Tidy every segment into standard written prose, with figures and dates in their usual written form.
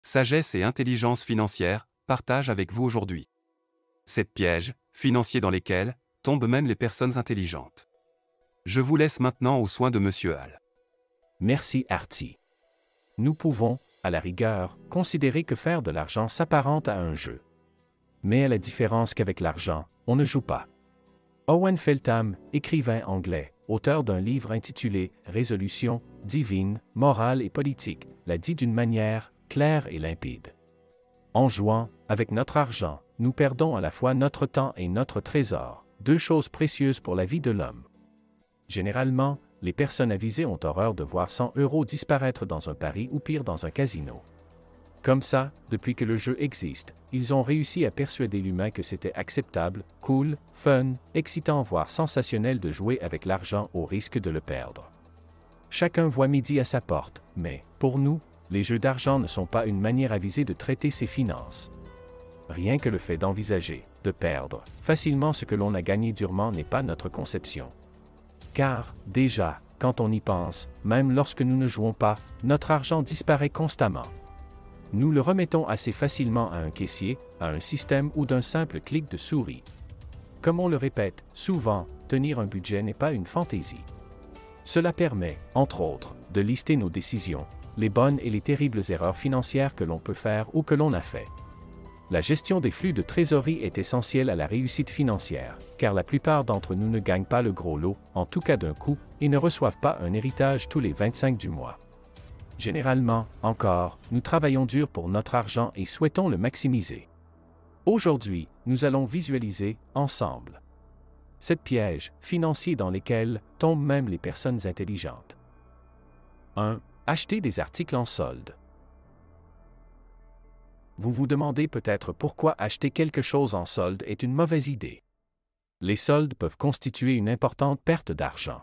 Sagesse et intelligence financière, partage avec vous aujourd'hui. 7 pièges financiers dans lesquels tombent même les personnes intelligentes. Je vous laisse maintenant aux soins de Monsieur Hall. Merci Artie. Nous pouvons, à la rigueur, considérer que faire de l'argent s'apparente à un jeu. Mais à la différence qu'avec l'argent, on ne joue pas. Owen Feltham, écrivain anglais, auteur d'un livre intitulé « Résolution divine, morale et politique », l'a dit d'une manière claire et limpide. En jouant avec notre argent, nous perdons à la fois notre temps et notre trésor, deux choses précieuses pour la vie de l'homme. Généralement, les personnes avisées ont horreur de voir 100 € disparaître dans un pari ou pire dans un casino. Comme ça, depuis que le jeu existe, ils ont réussi à persuader l'humain que c'était acceptable, cool, fun, excitant voire sensationnel de jouer avec l'argent au risque de le perdre. Chacun voit midi à sa porte, mais, pour nous, les jeux d'argent ne sont pas une manière avisée de traiter ses finances. Rien que le fait d'envisager, de perdre, facilement ce que l'on a gagné durement n'est pas notre conception. Car, déjà, quand on y pense, même lorsque nous ne jouons pas, notre argent disparaît constamment. Nous le remettons assez facilement à un caissier, à un système ou d'un simple clic de souris. Comme on le répète, souvent, tenir un budget n'est pas une fantaisie. Cela permet, entre autres, de lister nos décisions, les bonnes et les terribles erreurs financières que l'on peut faire ou que l'on a fait. La gestion des flux de trésorerie est essentielle à la réussite financière, car la plupart d'entre nous ne gagnent pas le gros lot, en tout cas d'un coup, et ne reçoivent pas un héritage tous les 25 du mois. Généralement, encore, nous travaillons dur pour notre argent et souhaitons le maximiser. Aujourd'hui, nous allons visualiser, ensemble, 7 pièges financiers dans lesquels tombent même les personnes intelligentes. 1. Acheter des articles en solde. Vous vous demandez peut-être pourquoi acheter quelque chose en solde est une mauvaise idée. Les soldes peuvent constituer une importante perte d'argent.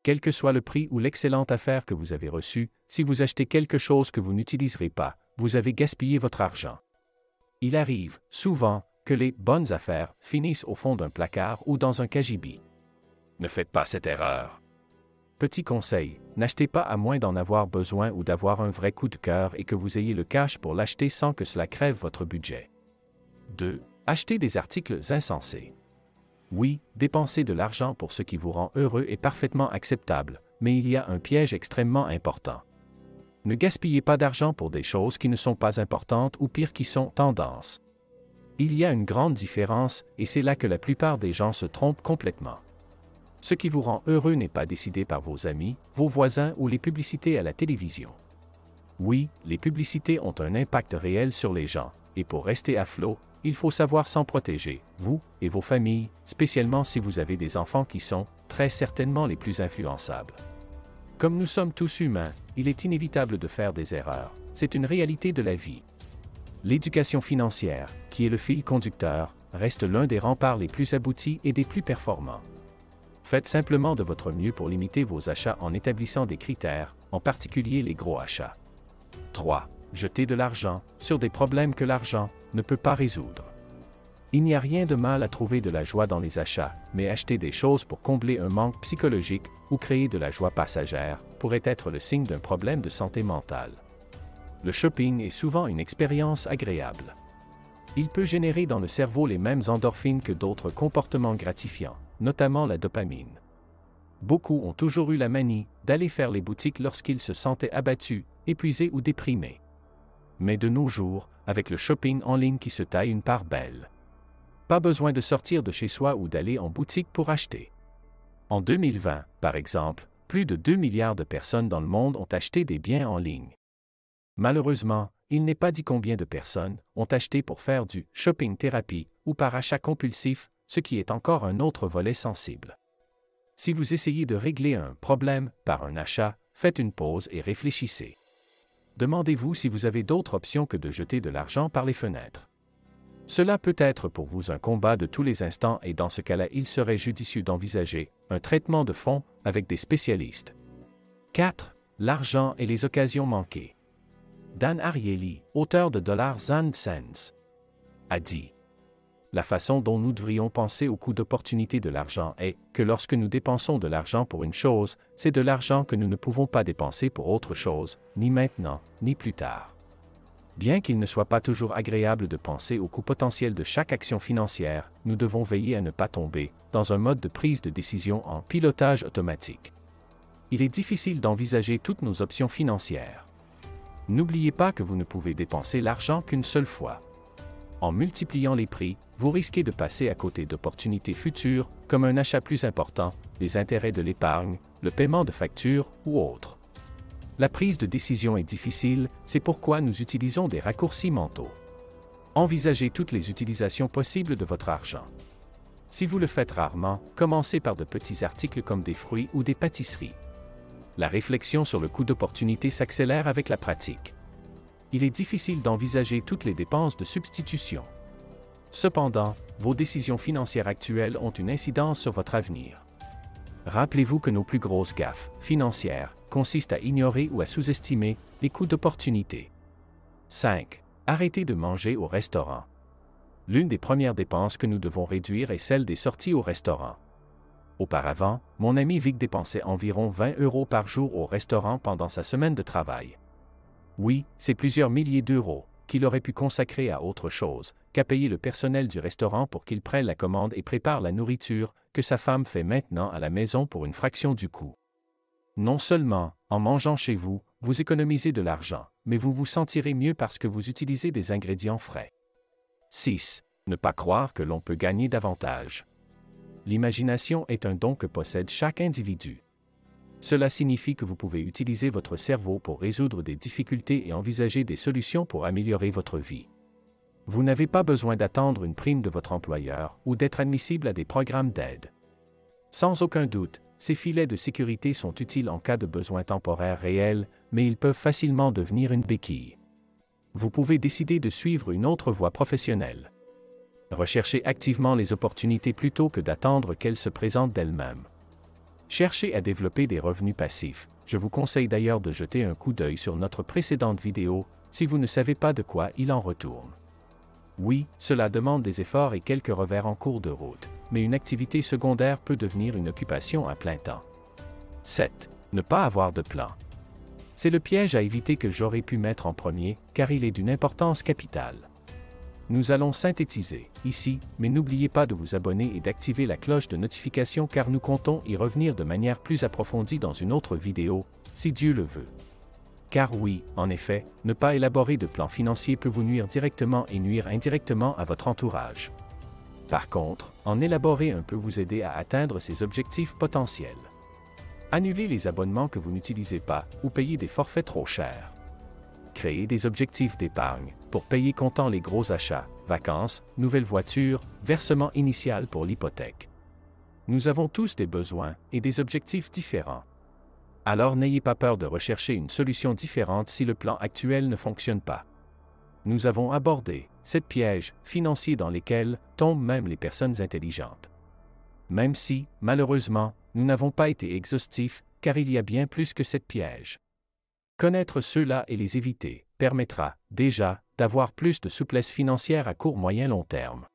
Quel que soit le prix ou l'excellente affaire que vous avez reçue, si vous achetez quelque chose que vous n'utiliserez pas, vous avez gaspillé votre argent. Il arrive, souvent, que les « bonnes affaires » finissent au fond d'un placard ou dans un cagibi. Ne faites pas cette erreur. Petit conseil, n'achetez pas à moins d'en avoir besoin ou d'avoir un vrai coup de cœur et que vous ayez le cash pour l'acheter sans que cela crève votre budget. 2. Achetez des articles insensés. Oui, dépenser de l'argent pour ce qui vous rend heureux est parfaitement acceptable, mais il y a un piège extrêmement important. Ne gaspillez pas d'argent pour des choses qui ne sont pas importantes ou pire qui sont tendances. Il y a une grande différence et c'est là que la plupart des gens se trompent complètement. Ce qui vous rend heureux n'est pas décidé par vos amis, vos voisins ou les publicités à la télévision. Oui, les publicités ont un impact réel sur les gens, et pour rester à flot, il faut savoir s'en protéger, vous et vos familles, spécialement si vous avez des enfants qui sont, très certainement les plus influençables. Comme nous sommes tous humains, il est inévitable de faire des erreurs, c'est une réalité de la vie. L'éducation financière, qui est le fil conducteur, reste l'un des remparts les plus aboutis et des plus performants. Faites simplement de votre mieux pour limiter vos achats en établissant des critères, en particulier les gros achats. 3. Jeter de l'argent sur des problèmes que l'argent ne peut pas résoudre. Il n'y a rien de mal à trouver de la joie dans les achats, mais acheter des choses pour combler un manque psychologique ou créer de la joie passagère pourrait être le signe d'un problème de santé mentale. Le shopping est souvent une expérience agréable. Il peut générer dans le cerveau les mêmes endorphines que d'autres comportements gratifiants, notamment la dopamine. Beaucoup ont toujours eu la manie d'aller faire les boutiques lorsqu'ils se sentaient abattus, épuisés ou déprimés. Mais de nos jours, avec le shopping en ligne qui se taille une part belle. Pas besoin de sortir de chez soi ou d'aller en boutique pour acheter. En 2020, par exemple, plus de 2 milliards de personnes dans le monde ont acheté des biens en ligne. Malheureusement, il n'est pas dit combien de personnes ont acheté pour faire du shopping thérapie ou par achat compulsif, ce qui est encore un autre volet sensible. Si vous essayez de régler un problème par un achat, faites une pause et réfléchissez. Demandez-vous si vous avez d'autres options que de jeter de l'argent par les fenêtres. Cela peut être pour vous un combat de tous les instants et dans ce cas-là, il serait judicieux d'envisager un traitement de fond avec des spécialistes. 4. L'argent et les occasions manquées. Dan Ariely, auteur de Dollars and Cents, a dit: la façon dont nous devrions penser au coût d'opportunité de l'argent est que lorsque nous dépensons de l'argent pour une chose, c'est de l'argent que nous ne pouvons pas dépenser pour autre chose, ni maintenant, ni plus tard. Bien qu'il ne soit pas toujours agréable de penser au coût potentiel de chaque action financière, nous devons veiller à ne pas tomber dans un mode de prise de décision en pilotage automatique. Il est difficile d'envisager toutes nos options financières. N'oubliez pas que vous ne pouvez dépenser l'argent qu'une seule fois. En multipliant les prix, vous risquez de passer à côté d'opportunités futures, comme un achat plus important, les intérêts de l'épargne, le paiement de factures ou autres. La prise de décision est difficile, c'est pourquoi nous utilisons des raccourcis mentaux. Envisagez toutes les utilisations possibles de votre argent. Si vous le faites rarement, commencez par de petits articles comme des fruits ou des pâtisseries. La réflexion sur le coût d'opportunité s'accélère avec la pratique. Il est difficile d'envisager toutes les dépenses de substitution. Cependant, vos décisions financières actuelles ont une incidence sur votre avenir. Rappelez-vous que nos plus grosses gaffes financières consistent à ignorer ou à sous-estimer les coûts d'opportunité. 5. Arrêtez de manger au restaurant. L'une des premières dépenses que nous devons réduire est celle des sorties au restaurant. Auparavant, mon ami Vic dépensait environ 20 € par jour au restaurant pendant sa semaine de travail. Oui, c'est plusieurs milliers d'euros qu'il aurait pu consacrer à autre chose qu'à payer le personnel du restaurant pour qu'il prenne la commande et prépare la nourriture que sa femme fait maintenant à la maison pour une fraction du coût. Non seulement, en mangeant chez vous, vous économisez de l'argent, mais vous vous sentirez mieux parce que vous utilisez des ingrédients frais. 6. Ne pas croire que l'on peut gagner davantage. L'imagination est un don que possède chaque individu. Cela signifie que vous pouvez utiliser votre cerveau pour résoudre des difficultés et envisager des solutions pour améliorer votre vie. Vous n'avez pas besoin d'attendre une prime de votre employeur ou d'être admissible à des programmes d'aide. Sans aucun doute, ces filets de sécurité sont utiles en cas de besoin temporaire réel, mais ils peuvent facilement devenir une béquille. Vous pouvez décider de suivre une autre voie professionnelle. Recherchez activement les opportunités plutôt que d'attendre qu'elles se présentent d'elles-mêmes. Cherchez à développer des revenus passifs. Je vous conseille d'ailleurs de jeter un coup d'œil sur notre précédente vidéo, si vous ne savez pas de quoi il en retourne. Oui, cela demande des efforts et quelques revers en cours de route, mais une activité secondaire peut devenir une occupation à plein temps. 7. Ne pas avoir de plan. C'est le piège à éviter que j'aurais pu mettre en premier, car il est d'une importance capitale. Nous allons synthétiser, ici, mais n'oubliez pas de vous abonner et d'activer la cloche de notification car nous comptons y revenir de manière plus approfondie dans une autre vidéo, si Dieu le veut. Car oui, en effet, ne pas élaborer de plan financier peut vous nuire directement et nuire indirectement à votre entourage. Par contre, en élaborer un peut vous aider à atteindre ces objectifs potentiels. Annulez les abonnements que vous n'utilisez pas ou payez des forfaits trop chers. Créez des objectifs d'épargne pour payer comptant les gros achats, vacances, nouvelles voitures, versement initial pour l'hypothèque. Nous avons tous des besoins et des objectifs différents. Alors n'ayez pas peur de rechercher une solution différente si le plan actuel ne fonctionne pas. Nous avons abordé 7 pièges financiers dans lesquels tombent même les personnes intelligentes. Même si, malheureusement, nous n'avons pas été exhaustifs, car il y a bien plus que 7 pièges. Connaître ceux-là et les éviter permettra, déjà, d'avoir plus de souplesse financière à court, moyen, long terme.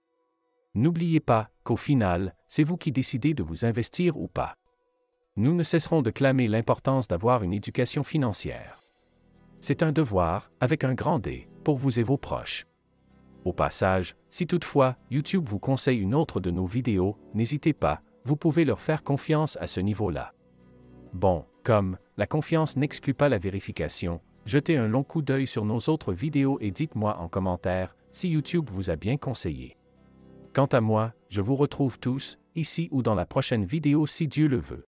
N'oubliez pas qu'au final, c'est vous qui décidez de vous investir ou pas. Nous ne cesserons de clamer l'importance d'avoir une éducation financière. C'est un devoir, avec un grand D, pour vous et vos proches. Au passage, si toutefois YouTube vous conseille une autre de nos vidéos, n'hésitez pas, vous pouvez leur faire confiance à ce niveau-là. Bon, comme la confiance n'exclut pas la vérification, jetez un long coup d'œil sur nos autres vidéos et dites-moi en commentaire si YouTube vous a bien conseillé. Quant à moi, je vous retrouve tous, ici ou dans la prochaine vidéo si Dieu le veut.